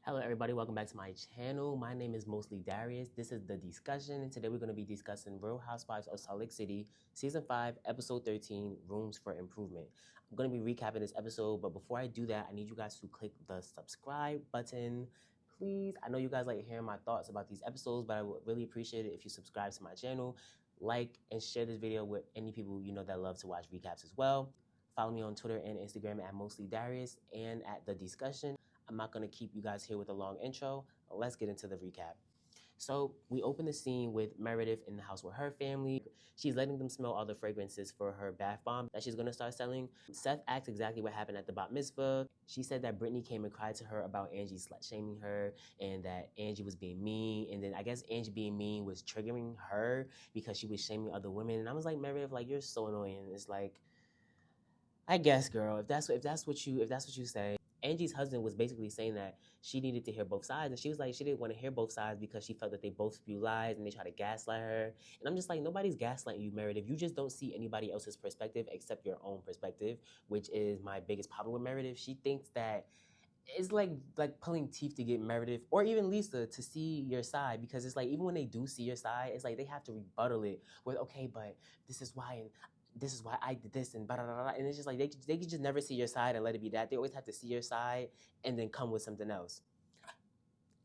Hello everybody, welcome back to my channel. My name is mostlydarius. This is The Discussion, and today we're going to be discussing Real Housewives of Salt Lake City, Season 5, Episode 13, Rooms for Improvement. I'm going to be recapping this episode, but before I do that, I need you guys to click the subscribe button. Please, I know you guys like hearing my thoughts about these episodes, but I would really appreciate it if you subscribe to my channel, like, and share this video with any people you know that love to watch recaps as well. Follow me on Twitter and Instagram at mostlydarius and at The Discussion. I'm not going to keep you guys here with a long intro. Let's get into the recap. So we open the scene with Meredith in the house with her family. She's letting them smell all the fragrances for her bath bomb that she's going to start selling. Seth asks exactly what happened at the bat mitzvah. She said that Brittany came and cried to her about Angie slut-shaming her and that Angie was being mean. And then I guess Angie being mean was triggering her because she was shaming other women. And I was like, Meredith, like, you're so annoying. It's like, I guess, girl, if that's what you say. Angie's husband was basically saying that she needed to hear both sides, and she was like, she didn't want to hear both sides because she felt that they both spew lies and they try to gaslight her. And I'm just like, nobody's gaslighting you, Meredith. You just don't see anybody else's perspective except your own perspective, which is my biggest problem with Meredith. She thinks that it's like pulling teeth to get Meredith or even Lisa to see your side, because it's like even when they do see your side, it's like they have to rebuttal it with, okay, but this is why, and this is why I did this, and blah, blah, blah, blah. And it's just like they can just never see your side and let it be that. They always have to see your side and then come with something else.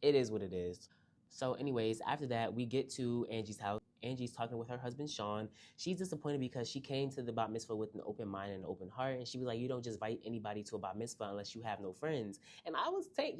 It is what it is. So anyways, after that, we get to Angie's house. Angie's talking with her husband, Sean. She's disappointed because she came to the bat mitzvah with an open mind and an open heart. And she was like, you don't just invite anybody to a bat mitzvah unless you have no friends. And I was saying,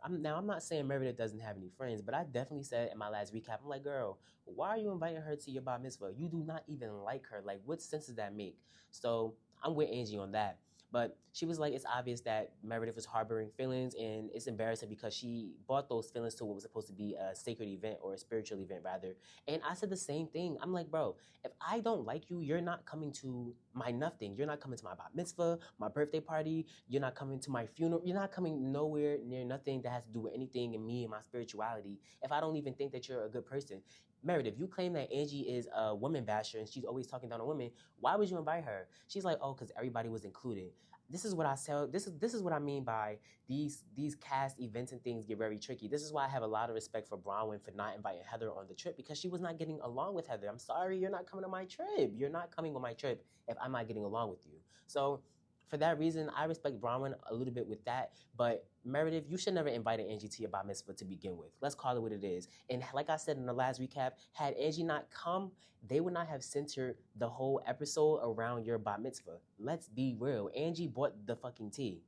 I'm not saying Meredith doesn't have any friends, but I definitely said in my last recap, I'm like, girl, why are you inviting her to your bat mitzvah? You do not even like her. Like, what sense does that make? So I'm with Angie on that. But she was like, it's obvious that Meredith was harboring feelings, and it's embarrassing because she brought those feelings to what was supposed to be a sacred event, or a spiritual event rather. And I said the same thing. I'm like, bro, if I don't like you, you're not coming to my nothing. You're not coming to my bat mitzvah, my birthday party. You're not coming to my funeral. You're not coming nowhere near nothing that has to do with anything in me and my spirituality if I don't even think that you're a good person. Meredith, you claim that Angie is a woman basher and she's always talking down on women. Why would you invite her? She's like, oh, because everybody was included. This is what I tell. This is what I mean by these cast events and things get very tricky. This is why I have a lot of respect for Bronwyn for not inviting Heather on the trip, because she was not getting along with Heather. I'm sorry, you're not coming on my trip. You're not coming on my trip if I'm not getting along with you. So for that reason, I respect Bronwyn a little bit with that. But Meredith, you should never invite Angie to your bat mitzvah to begin with. Let's call it what it is. And like I said in the last recap, had Angie not come, they would not have centered the whole episode around your bat mitzvah. Let's be real. Angie bought the fucking tea.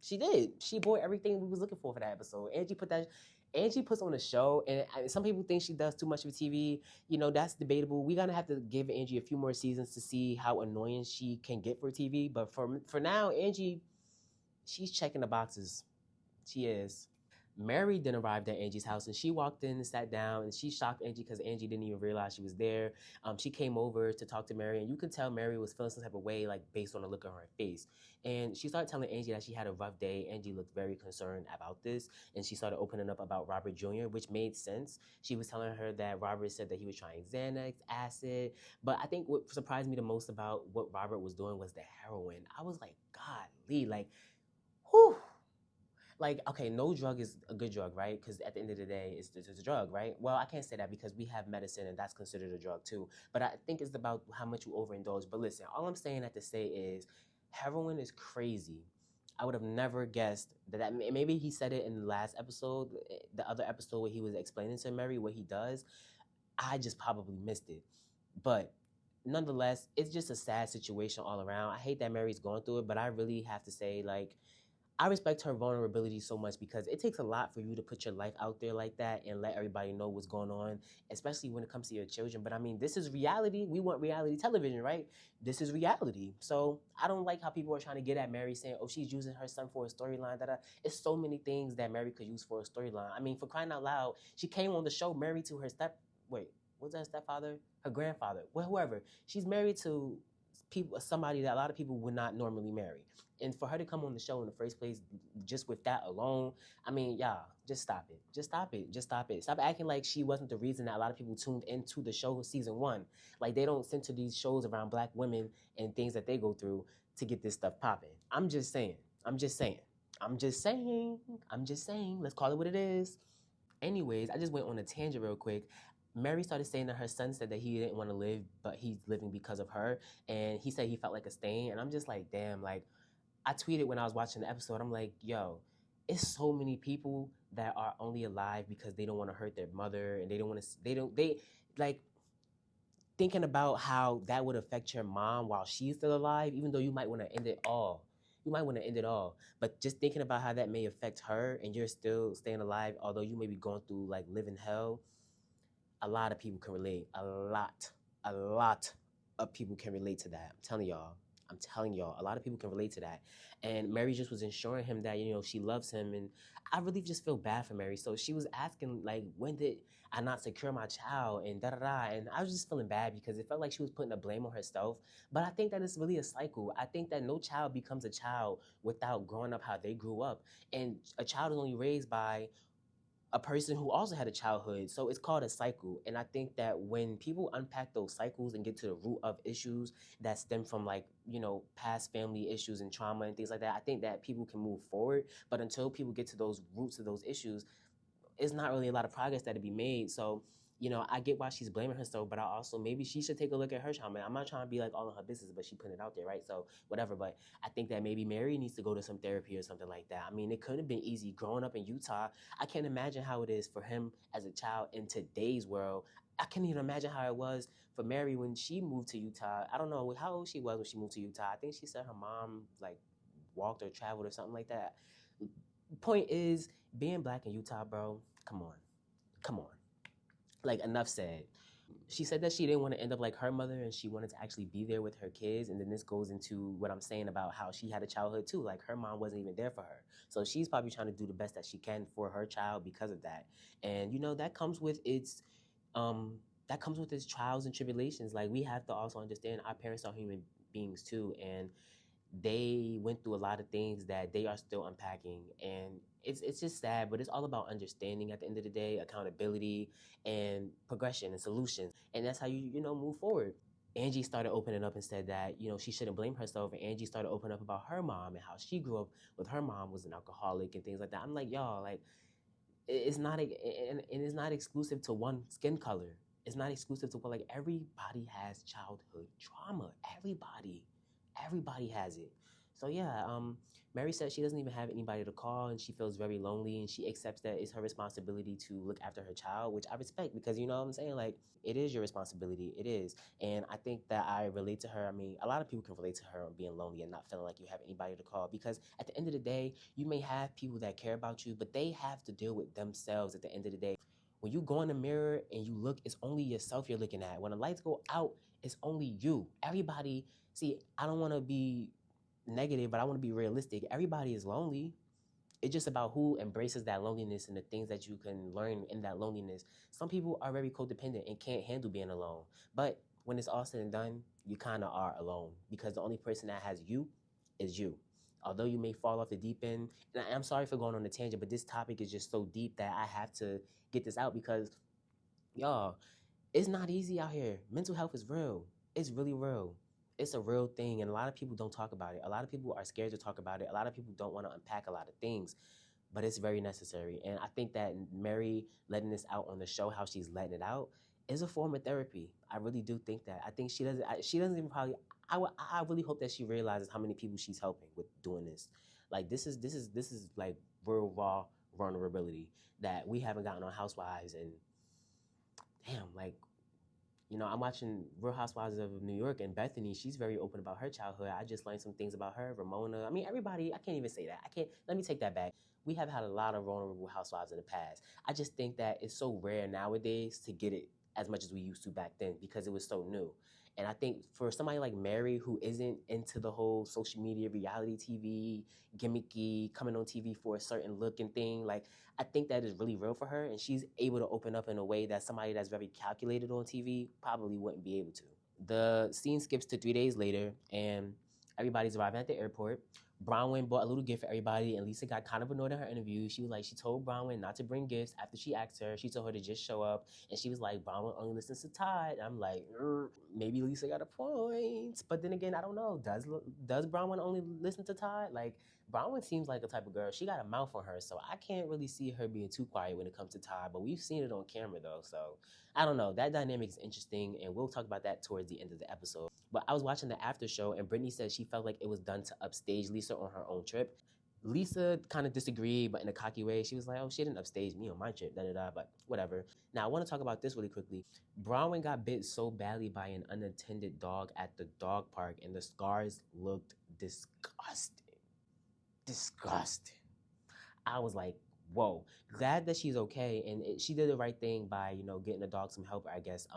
She did. She bought everything we was looking for that episode. Angie puts on a show, and some people think she does too much with TV. You know, that's debatable. We're gonna have to give Angie a few more seasons to see how annoying she can get for TV. But for now, Angie, she's checking the boxes. She is. Mary then arrived at Angie's house, and she walked in and sat down, and she shocked Angie because Angie didn't even realize she was there. She came over to talk to Mary, and you could tell Mary was feeling some type of way, like based on the look on her face. And she started telling Angie that she had a rough day. Angie looked very concerned about this, and she started opening up about Robert Jr., which made sense. She was telling her that Robert said that he was trying Xanax, acid, but I think what surprised me the most about what Robert was doing was the heroin. I was like, golly, like, whew. Like, okay, no drug is a good drug, right? Because at the end of the day, it's a drug, right? Well, I can't say that because we have medicine and that's considered a drug too. But I think it's about how much you overindulge. But listen, all I'm saying to say is heroin is crazy. I would have never guessed that maybe he said it in the last episode, the other episode where he was explaining to Mary what he does. I just probably missed it. But nonetheless, it's just a sad situation all around. I hate that Mary's going through it, but I really have to say, like, I respect her vulnerability so much because it takes a lot for you to put your life out there like that and let everybody know what's going on, especially when it comes to your children. But I mean, this is reality. We want reality television, right? This is reality. So I don't like how people are trying to get at Mary saying, oh, she's using her son for a storyline. It's so many things that Mary could use for a storyline. I mean, for crying out loud, she came on the show married to her was that stepfather? Her grandfather, well, whoever. She's married to somebody that a lot of people would not normally marry. And for her to come on the show in the first place, just with that alone, I mean, y'all, just stop it. Just stop it. Just stop it. Stop acting like she wasn't the reason that a lot of people tuned into the show season 1. Like, they don't center these shows around Black women and things that they go through to get this stuff popping. I'm just saying. I'm just saying. I'm just saying. Let's call it what it is. Anyways, I just went on a tangent real quick. Mary started saying that her son said that he didn't want to live, but he's living because of her. And he said he felt like a stain. And I'm just like, damn, like, I tweeted when I was watching the episode, I'm like, yo, it's so many people that are only alive because they don't want to hurt their mother and they don't want to, like, thinking about how that would affect your mom while she's still alive, even though you might want to end it all. You might want to end it all. But just thinking about how that may affect her and you're still staying alive, although you may be going through like living hell, a lot of people can relate. A lot of people can relate to that. I'm telling y'all, a lot of people can relate to that. And Mary just was ensuring him that, you know, she loves him. And I really just feel bad for Mary. So she was asking, like, when did I not secure my child? And da da da. And I was just feeling bad because it felt like she was putting the blame on herself. But I think that it's really a cycle. I think that no child becomes a child without growing up how they grew up. And a child is only raised by a person who also had a childhood. So it's called a cycle. And I think that when people unpack those cycles and get to the root of issues that stem from, like, you know, past family issues and trauma and things like that, I think that people can move forward. But until people get to those roots of those issues, it's not really a lot of progress that to be made. So, you know, I get why she's blaming herself, but I also, maybe she should take a look at her trauma. I'm not trying to be like all in her business, but she putting it out there, right? So whatever. But I think that maybe Mary needs to go to some therapy or something like that. I mean, it couldn't have been easy growing up in Utah. I can't imagine how it is for him as a child in today's world. I can't even imagine how it was for Mary when she moved to Utah. I don't know how old she was when she moved to Utah. I think she said her mom like walked or traveled or something like that. Point is, being black in Utah, bro, come on. Come on. Like, enough said. She said that she didn't want to end up like her mother and she wanted to actually be there with her kids. And then this goes into what I'm saying about how she had a childhood too. Like, her mom wasn't even there for her. So she's probably trying to do the best that she can for her child because of that. And, you know, that comes with its trials and tribulations. Like, we have to also understand our parents are human beings too. And they went through a lot of things that they are still unpacking, and it's just sad, but it's all about understanding at the end of the day, accountability and progression and solutions, and that's how you know, move forward. Angie started opening up and said that, you know, she shouldn't blame herself, and Angie started opening up about her mom and how she grew up with her mom was an alcoholic and things like that. I'm like, y'all, like, it's not and it's not exclusive to one skin color. It's not exclusive to what, like, everybody has childhood trauma. Everybody has it. So yeah, Mary said she doesn't even have anybody to call and she feels very lonely, and she accepts that it's her responsibility to look after her child, which I respect, because, you know what I'm saying, like, it is your responsibility. It is. And I think that I relate to her. I mean, a lot of people can relate to her on being lonely and not feeling like you have anybody to call, because at the end of the day, you may have people that care about you, but they have to deal with themselves at the end of the day. When you go in the mirror and you look, it's only yourself you're looking at. When the lights go out, it's only you. Everybody, see, I don't want to be negative, but I want to be realistic. Everybody is lonely. It's just about who embraces that loneliness and the things that you can learn in that loneliness. Some people are very codependent and can't handle being alone. But when it's all said and done, you kind of are alone, because the only person that has you is you. Although you may fall off the deep end, and I'm sorry for going on a tangent, but this topic is just so deep that I have to get this out, because, y'all, it's not easy out here. Mental health is real. It's really real. It's a real thing, and a lot of people don't talk about it. A lot of people are scared to talk about it. A lot of people don't want to unpack a lot of things, but it's very necessary. And I think that Mary letting this out on the show, how she's letting it out, is a form of therapy. I really do think that. I think she doesn't. She doesn't even probably. I really hope that she realizes how many people she's helping with doing this. Like, this is like real raw vulnerability that we haven't gotten on Housewives, and damn, like, you know, I'm watching Real Housewives of New York, and Bethany, she's very open about her childhood. I just learned some things about her. Ramona, I mean, everybody, I can't even say that. Let me take that back. We have had a lot of vulnerable housewives in the past. I just think that it's so rare nowadays to get it as much as we used to back then, because it was so new. And I think for somebody like Mary, who isn't into the whole social media, reality TV, gimmicky, coming on TV for a certain look and thing, like, I think that is really real for her, and she's able to open up in a way that somebody that's very calculated on TV probably wouldn't be able to. The scene skips to 3 days later, and everybody's arriving at the airport. Bronwyn bought a little gift for everybody, and Lisa got kind of annoyed in her interview. She was like, she told Bronwyn not to bring gifts after she asked her. She told her to just show up, and she was like, Bronwyn only listens to Todd. I'm like, maybe Lisa got a point, but then again, I don't know. Does Bronwyn only listen to Todd? Like, Bronwyn seems like a type of girl. She got a mouth on her, so I can't really see her being too quiet when it comes to Todd. But we've seen it on camera though, so I don't know. That dynamic is interesting, and we'll talk about that towards the end of the episode. But I was watching the after show, and Brittany said she felt like it was done to upstage Lisa on her own trip. Lisa kind of disagreed, but in a cocky way. She was like, oh, she didn't upstage me on my trip, da-da-da, but whatever. Now, I want to talk about this really quickly. Bronwyn got bit so badly by an unattended dog at the dog park, and the scars looked disgusting. Disgusting. I was like, whoa. Glad that she's okay, and she did the right thing by, getting the dog some help, I guess.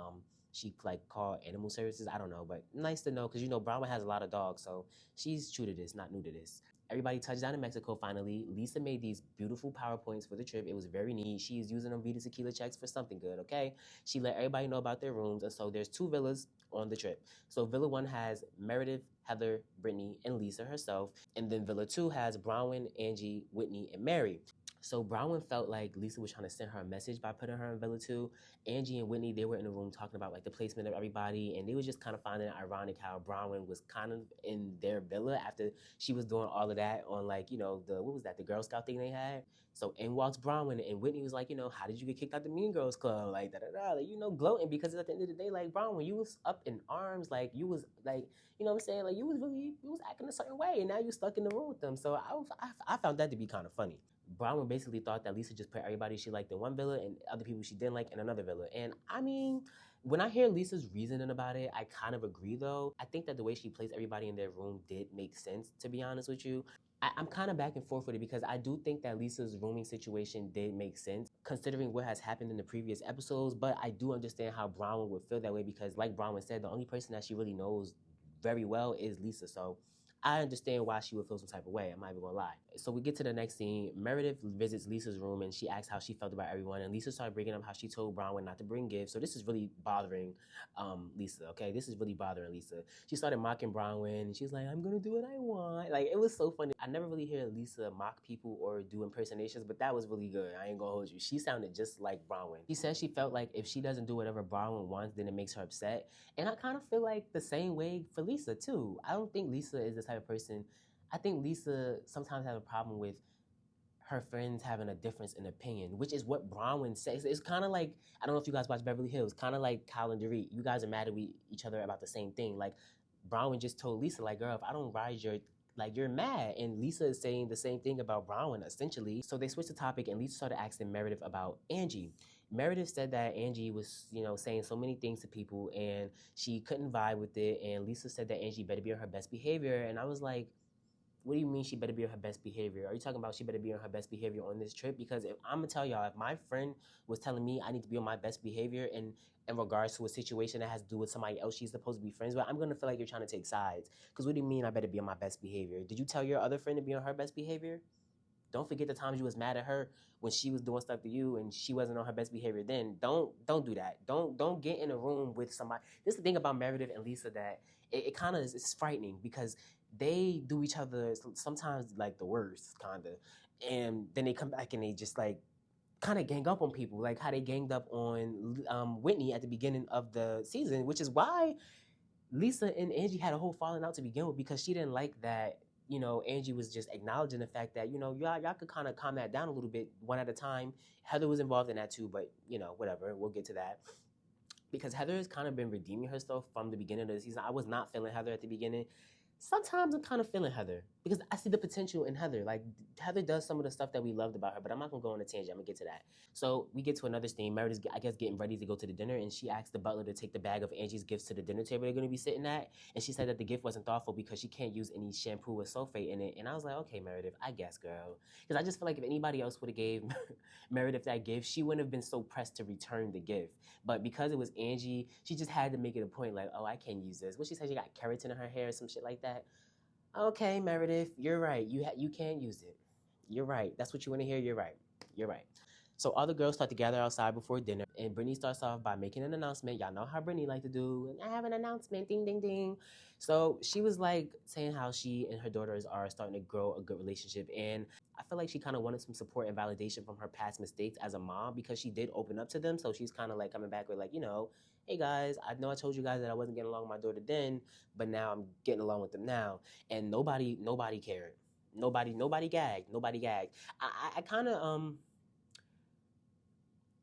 She like called animal services. I don't know, but nice to know because Bronwyn has a lot of dogs, so she's true to this, not new to this. Everybody touched down in Mexico finally. Lisa made these beautiful PowerPoints for the trip. It was very neat. She's using them Vita Tequila checks for something good, okay? She let everybody know about their rooms, and so there's 2 villas on the trip. So Villa 1 has Meredith, Heather, Brittany, and Lisa herself, and then Villa 2 has Bronwyn, Angie, Whitney, and Mary. So Bronwyn felt like Lisa was trying to send her a message by putting her in Villa 2. Angie and Whitney, they were in the room talking about like the placement of everybody, and they was just kind of finding it ironic how Bronwyn was kind of in their villa after she was doing all of that on like, the Girl Scout thing they had. So in walks Bronwyn, and Whitney was like, how did you get kicked out the Mean Girls Club? Like, da-da-da, like, gloating because at the end of the day, like, Bronwyn, you was up in arms, like, you was, like, you know what I'm saying? Like, you was acting a certain way, and now you stuck in the room with them. So I found that to be kind of funny. Bronwyn basically thought that Lisa just put everybody she liked in one villa and other people she didn't like in another villa. And I mean, when I hear Lisa's reasoning about it, I kind of agree though. I think that the way she placed everybody in their room did make sense, to be honest with you. I'm kind of back and forth with it because I do think that Lisa's rooming situation did make sense considering what has happened in the previous episodes, but I do understand how Bronwyn would feel that way because like Bronwyn said, the only person that she really knows very well is Lisa. So I understand why she would feel some type of way. I'm not even gonna lie. So we get to the next scene. Meredith visits Lisa's room and she asks how she felt about everyone. And Lisa started bringing up how she told Bronwyn not to bring gifts. So this is really bothering Lisa, okay? This is really bothering Lisa. She started mocking Bronwyn and she's like, I'm gonna do what I want. Like, it was so funny. I never really hear Lisa mock people or do impersonations, but that was really good. I ain't gonna hold you. She sounded just like Bronwyn. She says she felt like if she doesn't do whatever Bronwyn wants, then it makes her upset. And I kind of feel like the same way for Lisa too. I don't think Lisa is the type of person. I think Lisa sometimes has a problem with her friends having a difference in opinion, which is what Bronwyn says. It's kind of like, I don't know if you guys watch Beverly Hills, kind of like Kyle and Dorit. You guys are mad at each other about the same thing. Like, Bronwyn just told Lisa, like, girl, if I don't ride your, like, you're mad. And Lisa is saying the same thing about Bronwyn, essentially. So they switched the topic, and Lisa started asking Meredith about Angie. Meredith said that Angie was, saying so many things to people, and she couldn't vibe with it. And Lisa said that Angie better be on her best behavior. And I was like, what do you mean she better be on her best behavior? Are you talking about she better be on her best behavior on this trip? Because if I'm gonna tell y'all, if my friend was telling me I need to be on my best behavior in regards to a situation that has to do with somebody else she's supposed to be friends with, I'm gonna feel like you're trying to take sides. Because what do you mean I better be on my best behavior? Did you tell your other friend to be on her best behavior? Don't forget the times you was mad at her when she was doing stuff to you and she wasn't on her best behavior then. Don't do that. Don't get in a room with somebody. This is the thing about Meredith and Lisa that it kind of is frightening because they do each other sometimes like the worst, kind of. And then they come back and they just like kind of gang up on people, like how they ganged up on Whitney at the beginning of the season, which is why Lisa and Angie had a whole falling out to begin with because she didn't like that. Angie was just acknowledging the fact that, y'all could kind of calm that down a little bit one at a time. Heather was involved in that too, but, whatever, we'll get to that. Because Heather has kind of been redeeming herself from the beginning of the season. I was not feeling Heather at the beginning. Sometimes I'm kind of feeling Heather because I see the potential in Heather. Like, Heather does some of the stuff that we loved about her, but I'm not going to go on a tangent. I'm going to get to that. So we get to another scene. Meredith's, I guess, getting ready to go to the dinner, and she asked the butler to take the bag of Angie's gifts to the dinner table they're going to be sitting at. And she said that the gift wasn't thoughtful because she can't use any shampoo with sulfate in it. And I was like, okay, Meredith, I guess, girl. Because I just feel like if anybody else would have gave Meredith that gift, she wouldn't have been so pressed to return the gift. But because it was Angie, she just had to make it a point like, oh, I can't use this. What she said, she got keratin in her hair or some shit like that. Okay, Meredith, you're right. You can't use it. You're right. That's what you want to hear. You're right. You're right. So all the girls start to gather outside before dinner, and Brittany starts off by making an announcement. Y'all know how Brittany like to do. I have an announcement, ding, ding, ding. So she was like saying how she and her daughters are starting to grow a good relationship, and I feel like she kind of wanted some support and validation from her past mistakes as a mom because she did open up to them. So she's kind of like coming back with like, hey guys, I know I told you guys that I wasn't getting along with my daughter then, but now I'm getting along with them now, and nobody cared. Nobody gagged. Nobody gagged. I kind of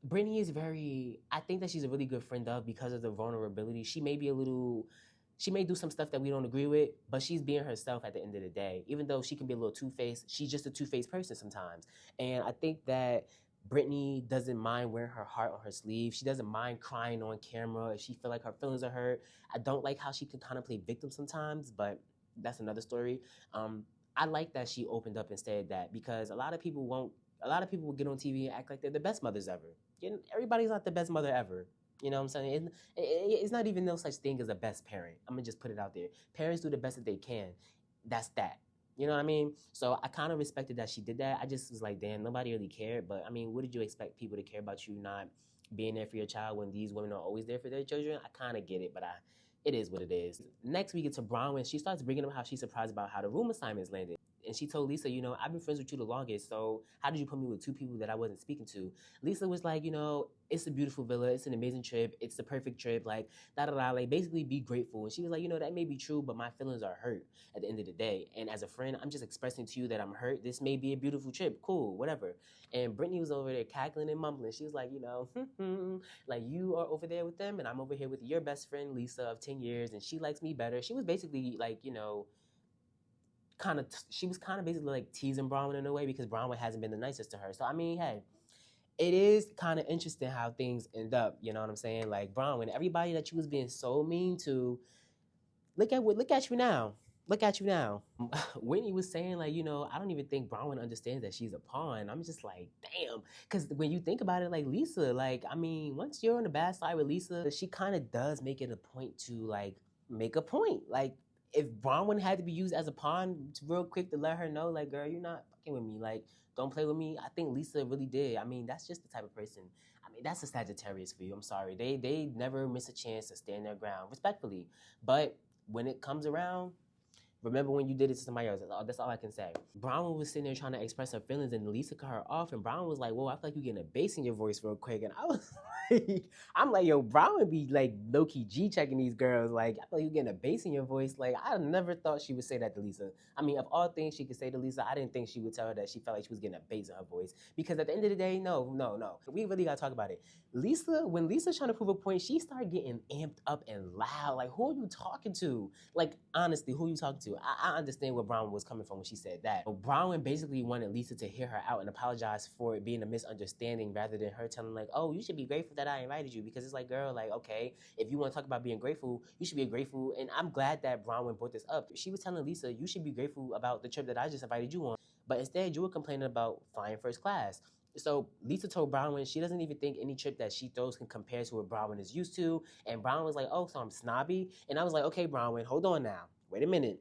Brittany is very. I think that she's a really good friend of because of the vulnerability. She may be a little. She may do some stuff that we don't agree with, but she's being herself at the end of the day. Even though she can be a little two-faced, she's just a two-faced person sometimes. And I think that Brittany doesn't mind wearing her heart on her sleeve. She doesn't mind crying on camera if she feel like her feelings are hurt. I don't like how she can kind of play victim sometimes, but that's another story. I like that she opened up and said that because a lot of people won't. A lot of people will get on TV and act like they're the best mothers ever. Everybody's not the best mother ever. You know what I'm saying? It's not even no such thing as a best parent. I'm gonna just put it out there. Parents do the best that they can. That's that. You know what I mean? So I kind of respected that she did that. I just was like, damn, nobody really cared. But I mean, what did you expect people to care about you not being there for your child when these women are always there for their children? I kind of get it, but it is what it is. Next, we get to Bronwyn. She starts bringing up how she's surprised about how the room assignments landed. And she told Lisa, I've been friends with you the longest, so how did you put me with two people that I wasn't speaking to? Lisa was like, it's a beautiful villa, it's an amazing trip, it's the perfect trip, like, da-da-da, like, basically be grateful. And she was like, that may be true, but my feelings are hurt at the end of the day. And as a friend, I'm just expressing to you that I'm hurt. This may be a beautiful trip, cool, whatever. And Brittany was over there cackling and mumbling. She was like, like, you are over there with them, and I'm over here with your best friend, Lisa, of 10 years, and she likes me better. She was basically like, she was kind of basically like teasing Bronwyn in a way because Bronwyn hasn't been the nicest to her. So I mean, hey, it is kind of interesting how things end up. You know what I'm saying? Like Bronwyn, everybody that you was being so mean to, look at you now. Look at you now. Whitney was saying like, I don't even think Bronwyn understands that she's a pawn. I'm just like, damn. Because when you think about it, like Lisa, like I mean, once you're on the bad side with Lisa, she kind of does make it a point to like make a point, like. If Bronwyn had to be used as a pawn real quick to let her know, like, girl, you're not fucking with me. Like, don't play with me. I think Lisa really did. I mean, that's just the type of person. I mean, that's a Sagittarius for you. I'm sorry. They never miss a chance to stand their ground, respectfully. But when it comes around, remember when you did it to somebody else. That's all I can say. Bronwyn was sitting there trying to express her feelings, and Lisa cut her off. And Bronwyn was like, whoa, I feel like you're getting a bass in your voice real quick. And I was like, I'm like, yo, Bronwyn be like low-key G-checking these girls. Like, I feel like you're getting a bass in your voice. Like, I never thought she would say that to Lisa. I mean, of all things she could say to Lisa, I didn't think she would tell her that she felt like she was getting a bass in her voice. Because at the end of the day, no. We really got to talk about it. Lisa, when Lisa's trying to prove a point, she started getting amped up and loud. Like, who are you talking to? Like, honestly, who are you talking to? I understand where Bronwyn was coming from when she said that. But Bronwyn basically wanted Lisa to hear her out and apologize for it being a misunderstanding rather than her telling like, oh, you should be grateful that I invited you. Because it's like, girl, like, okay, if you want to talk about being grateful, you should be grateful. And I'm glad that Bronwyn brought this up. She was telling Lisa, you should be grateful about the trip that I just invited you on. But instead, you were complaining about flying first class. So Lisa told Bronwyn she doesn't even think any trip that she throws can compare to what Bronwyn is used to. And Bronwyn was like, oh, so I'm snobby? And I was like, okay, Bronwyn, hold on now. Wait a minute.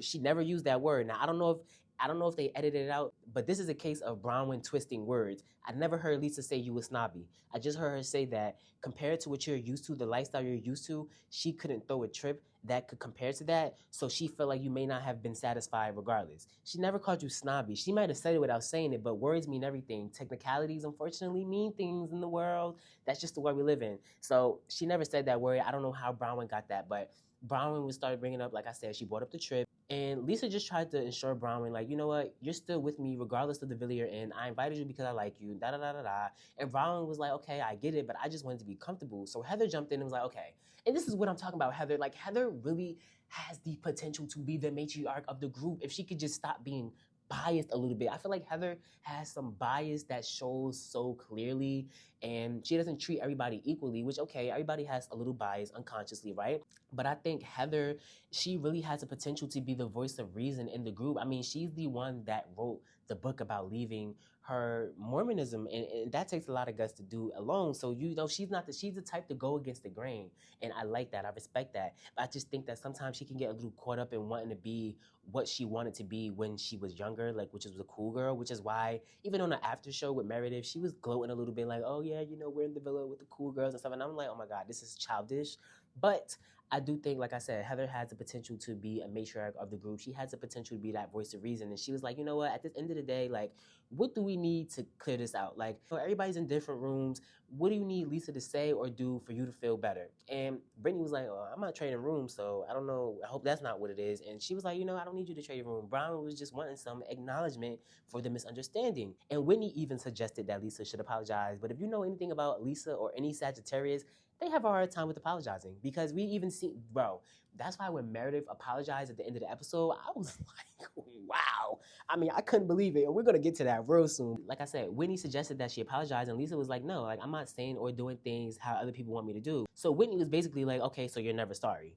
She never used that word. Now, I don't know if they edited it out, but this is a case of Bronwyn twisting words. I never heard Lisa say you were snobby. I just heard her say that compared to what you're used to, the lifestyle you're used to, she couldn't throw a trip that could compare to that, so she felt like you may not have been satisfied regardless. She never called you snobby. She might have said it without saying it, but words mean everything. Technicalities, unfortunately, mean things in the world. That's just the world we live in. So she never said that word. I don't know how Bronwyn got that, but Bronwyn was started bringing up, like I said, she brought up the trip. And Lisa just tried to ensure Bronwyn, like, you know what, you're still with me regardless of the villa you're in. I invited you because I like you, da-da-da-da-da. And Bronwyn was like, okay, I get it, but I just wanted to be comfortable. So Heather jumped in and was like, okay. And this is what I'm talking about, Heather. Like, Heather really has the potential to be the matriarch of the group if she could just stop being biased a little bit. I feel like Heather has some bias that shows so clearly, and she doesn't treat everybody equally, which, okay, everybody has a little bias unconsciously, right? But I think Heather, she really has the potential to be the voice of reason in the group. I mean, she's the one that wrote the book about leaving her Mormonism, and that takes a lot of guts to do alone. So she's the type to go against the grain, and I like that. I respect that. But I just think that sometimes she can get a little caught up in wanting to be what she wanted to be when she was younger, like which was a cool girl. Which is why even on the after show with Meredith, she was gloating a little bit, like, "Oh yeah, we're in the villa with the cool girls and stuff." And I'm like, "Oh my god, this is childish," but I do think, like I said, Heather has the potential to be a matriarch of the group. She has the potential to be that voice of reason. And she was like, you know what? At the end of the day, like, what do we need to clear this out? Like, everybody's in different rooms. What do you need Lisa to say or do for you to feel better? And Brittany was like, oh, I'm not trading rooms, so I don't know. I hope that's not what it is. And she was like, I don't need you to trade a room. Brown was just wanting some acknowledgement for the misunderstanding. And Whitney even suggested that Lisa should apologize. But if you know anything about Lisa or any Sagittarius, they have a hard time with apologizing, because we even see, bro, that's why when Meredith apologized at the end of the episode, I was like, wow. I mean, I couldn't believe it. And we're going to get to that real soon. Like I said, Whitney suggested that she apologize, and Lisa was like, no, like, I'm not saying or doing things how other people want me to do. So Whitney was basically like, okay, so you're never sorry.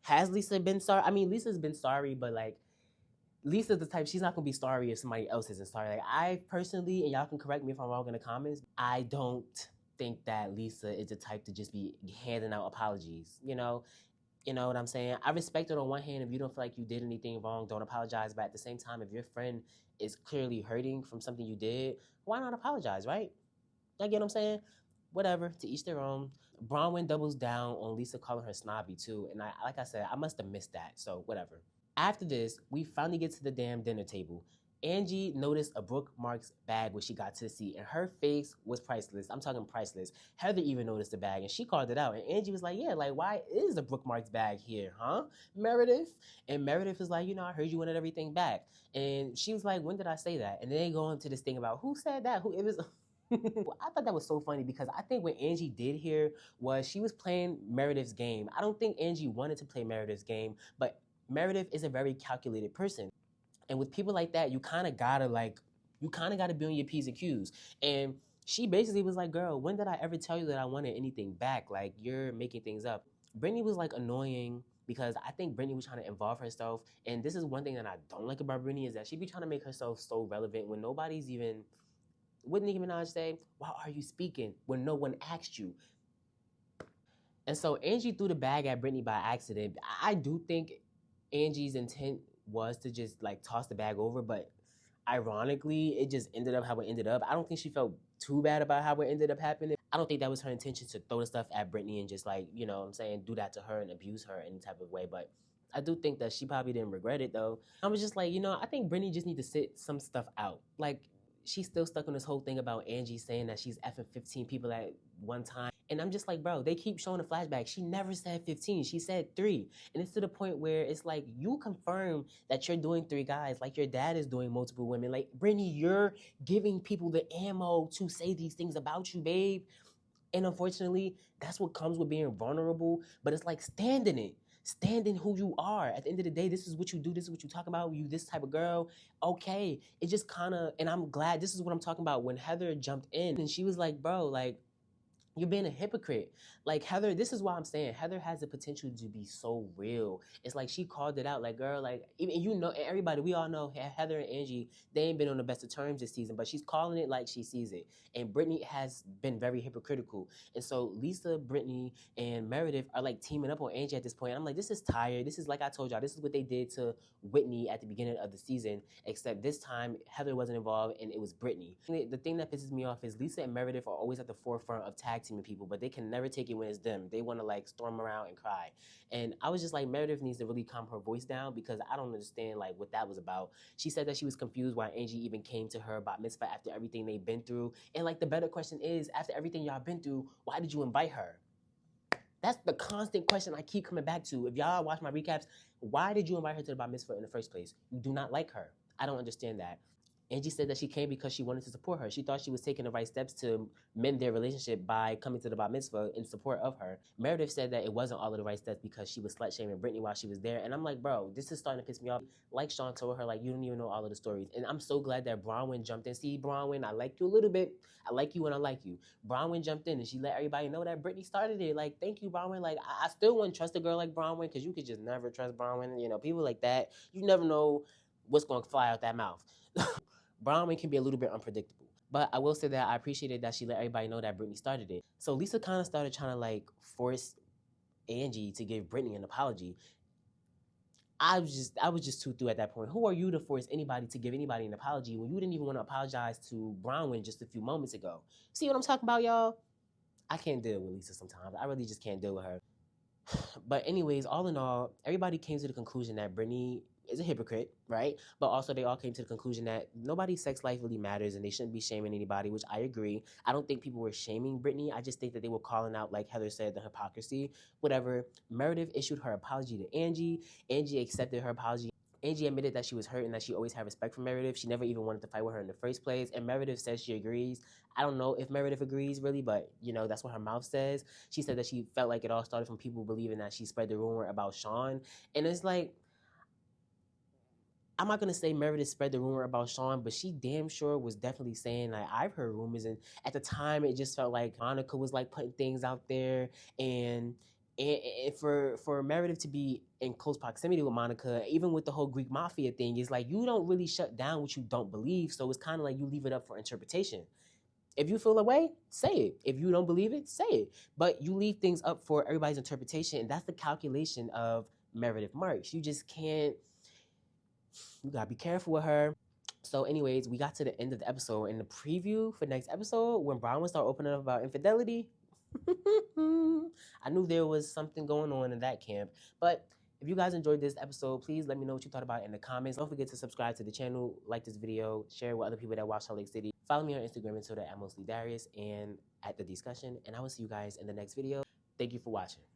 Has Lisa been sorry? I mean, Lisa's been sorry, but like, Lisa's the type, she's not gonna be sorry if somebody else isn't sorry. Like, I personally, and y'all can correct me if I'm wrong in the comments, I don't think that Lisa is the type to just be handing out apologies. You know what I'm saying? I respect it on one hand. If you don't feel like you did anything wrong, don't apologize. But at the same time, if your friend is clearly hurting from something you did, why not apologize, right? You get what I'm saying? Whatever, to each their own. Bronwyn doubles down on Lisa calling her snobby too. And like I said, I must have missed that. So whatever. After this, we finally get to the damn dinner table. Angie noticed a Brooke Marks bag when she got to the seat, and her face was priceless. I'm talking priceless. Heather even noticed the bag, and she called it out. And Angie was like, yeah, like, why is the Brooke Marks bag here, huh, Meredith? And Meredith was like, I heard you wanted everything back. And she was like, when did I say that? And then they go into this thing about who said that? Who it was. I thought that was so funny, because I think what Angie did here was she was playing Meredith's game. I don't think Angie wanted to play Meredith's game, but Meredith is a very calculated person. And with people like that, you kind of gotta be on your P's and Q's. And she basically was like, girl, when did I ever tell you that I wanted anything back? Like, you're making things up. Brittany was like annoying, because I think Brittany was trying to involve herself. And this is one thing that I don't like about Brittany, is that she be trying to make herself so relevant when nobody's even, what did Nicki Minaj say? Why are you speaking when no one asked you? And so Angie threw the bag at Brittany by accident. I do think Angie's intent was to just like toss the bag over, but ironically, it just ended up how it ended up. I don't think she felt too bad about how it ended up happening. I don't think that was her intention, to throw the stuff at Brittany and just like, what I'm saying, do that to her and abuse her in any type of way. But I do think that she probably didn't regret it though. I was just like, I think Brittany just need to sit some stuff out. Like, she's still stuck on this whole thing about Angie saying that she's effing 15 people at one time. And I'm just like, bro, they keep showing the flashback. She never said 15. She said 3. And it's to the point where it's like, you confirm that you're doing 3 guys, like your dad is doing multiple women. Like, Brittany, you're giving people the ammo to say these things about you, babe. And unfortunately, that's what comes with being vulnerable. But it's like, stand in it. Stand in who you are. At the end of the day, this is what you do. This is what you talk about. You this type of girl. Okay. It just kind of, and I'm glad, this is what I'm talking about. When Heather jumped in and she was like, bro, like, you're being a hypocrite. Like, Heather, this is why I'm saying Heather has the potential to be so real. It's like she called it out. Like, girl, like, even everybody, we all know Heather and Angie, they ain't been on the best of terms this season, but she's calling it like she sees it. And Brittany has been very hypocritical. And so Lisa, Brittany, and Meredith are like teaming up on Angie at this point. I'm like, this is tired. This is, like I told y'all, this is what they did to Whitney at the beginning of the season, except this time Heather wasn't involved and it was Brittany. The thing that pisses me off is Lisa and Meredith are always at the forefront of tag teaming people, but they can never take it when it's them. They want to like storm around and cry. And I was just like, Meredith needs to really calm her voice down, because I don't understand like what that was about. She said that she was confused why Angie even came to her about mitzvah after everything they've been through. And like, the better question is, after everything y'all been through, why did you invite her? That's the constant question I keep coming back to. If y'all watch my recaps, why did you invite her to the bar mitzvah in the first place? You do not like her. I don't understand that. Angie said that she came because she wanted to support her. She thought she was taking the right steps to mend their relationship by coming to the bat mitzvah in support of her. Meredith said that it wasn't all of the right steps because she was slut shaming Brittany while she was there. And I'm like, bro, this is starting to piss me off. Like Sean told her, like, you don't even know all of the stories. And I'm so glad that Bronwyn jumped in. See, Bronwyn, I like you a little bit. I like you and I like you. Bronwyn jumped in and she let everybody know that Brittany started it. Like, thank you, Bronwyn. Like, I still wouldn't trust a girl like Bronwyn because you could just never trust Bronwyn. You know, people like that, you never know what's going to fly out that mouth. Bronwyn can be a little bit unpredictable. But I will say that I appreciated that she let everybody know that Brittany started it. So Lisa kind of started trying to like force Angie to give Brittany an apology. I was just too through at that point. Who are you to force anybody to give anybody an apology when you didn't even want to apologize to Bronwyn just a few moments ago? See what I'm talking about, y'all? I can't deal with Lisa sometimes. I really just can't deal with her. But anyways, all in all, everybody came to the conclusion that Brittany is a hypocrite, right? But also they all came to the conclusion that nobody's sex life really matters and they shouldn't be shaming anybody, which I agree. I don't think people were shaming Brittany. I just think that they were calling out, like Heather said, the hypocrisy, whatever. Meredith issued her apology to Angie. Angie accepted her apology. Angie admitted that she was hurt and that she always had respect for Meredith. She never even wanted to fight with her in the first place. And Meredith says she agrees. I don't know if Meredith agrees really, but you know, that's what her mouth says. She said that she felt like it all started from people believing that she spread the rumor about Sean. And it's like, I'm not gonna say Meredith spread the rumor about Sean, but she damn sure was definitely saying like I've heard rumors, and at the time it just felt like Monica was like putting things out there, and for Meredith to be in close proximity with Monica, even with the whole Greek mafia thing, is like you don't really shut down what you don't believe, so it's kind of like you leave it up for interpretation. If you feel a way, say it. If you don't believe it, say it. But you leave things up for everybody's interpretation, and that's the calculation of Meredith Marks. You just can't. You gotta be careful with her. So, anyways, we got to the end of the episode. In the preview for next episode, when Bronwyn started opening up about infidelity, I knew there was something going on in that camp. But if you guys enjoyed this episode, please let me know what you thought about it in the comments. Don't forget to subscribe to the channel, like this video, share with other people that watch Salt Lake City. Follow me on Instagram and Twitter at mostlydarius and at the discussion. And I will see you guys in the next video. Thank you for watching.